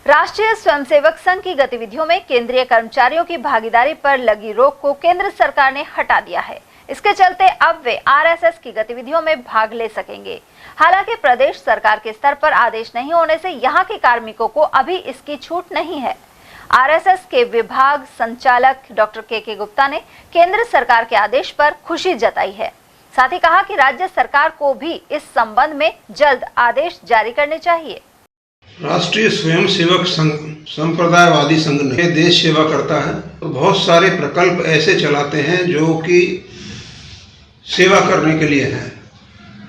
राष्ट्रीय स्वयंसेवक संघ की गतिविधियों में केंद्रीय कर्मचारियों की भागीदारी पर लगी रोक को केंद्र सरकार ने हटा दिया है। इसके चलते अब वे आरएसएस की गतिविधियों में भाग ले सकेंगे। हालांकि प्रदेश सरकार के स्तर पर आदेश नहीं होने से यहां के कार्मिकों को अभी इसकी छूट नहीं है। आरएसएस के विभाग संचालक डॉक्टर के गुप्ता ने केंद्र सरकार के आदेश पर खुशी जताई है। साथ ही कहा कि राज्य सरकार को भी इस संबंध में जल्द आदेश जारी करने चाहिए। राष्ट्रीय स्वयंसेवक संघ संप्रदायवादी संघ ने देश सेवा करता है और बहुत सारे प्रकल्प ऐसे चलाते हैं जो कि सेवा करने के लिए हैं।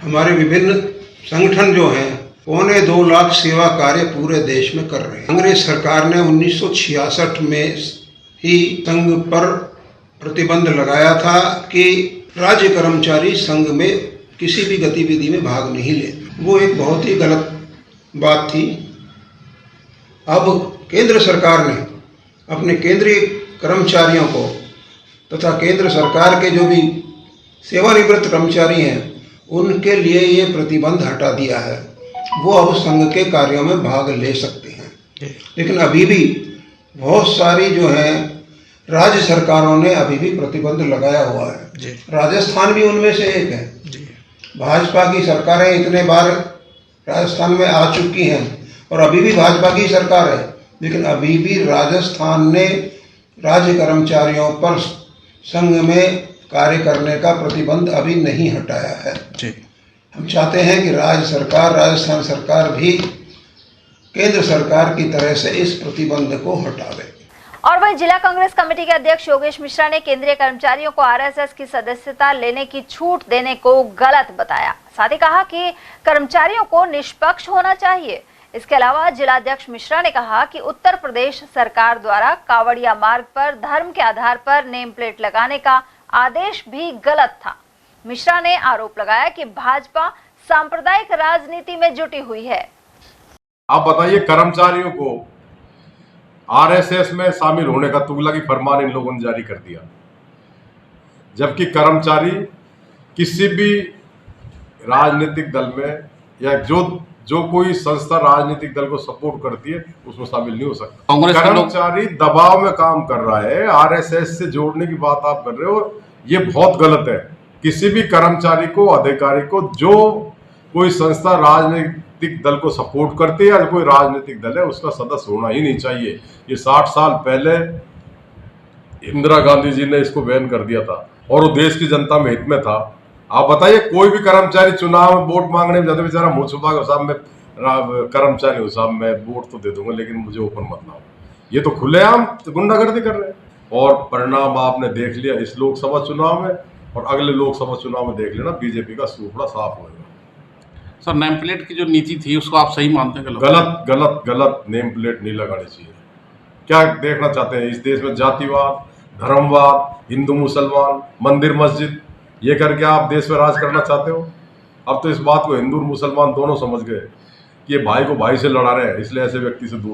हमारे विभिन्न संगठन जो हैं 2.25 लाख सेवा कार्य पूरे देश में कर रहे हैं। अंग्रेज सरकार ने 1966 में ही संघ पर प्रतिबंध लगाया था कि राज्य कर्मचारी संघ में किसी भी गतिविधि में भाग नहीं लेते। वो एक बहुत ही गलत बात थी। अब केंद्र सरकार ने अपने केंद्रीय कर्मचारियों को तथा केंद्र सरकार के जो भी सेवानिवृत्त कर्मचारी हैं उनके लिए ये प्रतिबंध हटा दिया है। वो अब संघ के कार्यों में भाग ले सकते हैं। लेकिन अभी भी बहुत सारी जो है राज्य सरकारों ने अभी भी प्रतिबंध लगाया हुआ है। राजस्थान भी उनमें से एक है। भाजपा की सरकारें इतने बार राजस्थान में आ चुकी हैं और अभी भी भाजपा की सरकार है, लेकिन अभी भी राजस्थान ने राज्य कर्मचारियों पर संघ में कार्य करने का प्रतिबंध अभी नहीं हटाया है। हम चाहते हैं कि राज्य सरकार, राजस्थान सरकार भी केंद्र सरकार की तरह से इस प्रतिबंध को हटावे। और वहीं जिला कांग्रेस कमेटी के अध्यक्ष योगेश मिश्रा ने केंद्रीय कर्मचारियों को आरएसएस की सदस्यता लेने की छूट देने को गलत बताया। साथ ही कहा कि कर्मचारियों को निष्पक्ष होना चाहिए। इसके अलावा जिलाध्यक्ष मिश्रा ने कहा कि उत्तर प्रदेश सरकार द्वारा कावड़िया मार्ग पर धर्म के आधार पर नेम प्लेट लगाने का आदेश भी गलत था। मिश्रा ने आरोप लगाया कि भाजपा सांप्रदायिक राजनीति में जुटी हुई है। आप बताइए, कर्मचारियों को आरएसएस में शामिल होने का तुगलकी फरमान इन लोगों ने जारी कर दिया, जबकि कर्मचारी किसी भी राजनीतिक दल में या जो कोई संस्था राजनीतिक दल को सपोर्ट करती है उसमें शामिल नहीं हो सकता। कर्मचारी दबाव में काम कर रहा है, आरएसएस से जोड़ने की बात आप कर रहे हो, ये बहुत गलत है। किसी भी कर्मचारी को, अधिकारी को, जो कोई संस्था राजनीतिक दल को सपोर्ट करती है या कोई राजनीतिक दल है, उसका सदस्य होना ही नहीं चाहिए। ये 60 साल पहले इंदिरा गांधी जी ने इसको बैन कर दिया था और वो देश की जनता में हित में था। आप बताइए, कोई भी कर्मचारी चुनाव में वोट मांगने में जाता बेचारा मुँह छुपा के साहब मैं कर्मचारी हूँ, साहब मैं वोट तो दे दूंगा लेकिन मुझे ओपन मत लाओ। ये तो खुलेआम गुंडागर्दी कर रहे हैं। और परिणाम आपने देख लिया इस लोकसभा चुनाव में, और अगले लोकसभा चुनाव में देख लेना बीजेपी का सूपड़ा साफ होगा। सर, नेम प्लेट की जो नीति थी उसको आप सही मानते हैं? गलत गलत गलत नेम प्लेट नहीं लगानी चाहिए। क्या देखना चाहते हैं इस देश में? जातिवाद, धर्मवाद, हिंदू मुसलमान, मंदिर मस्जिद, ये करके आप देश में राज करना चाहते हो? अब तो इस बात को हिंदू और मुसलमान दोनों समझ गए कि ये भाई को भाई से लड़ा रहे हैं, इसलिए ऐसे व्यक्ति से दूर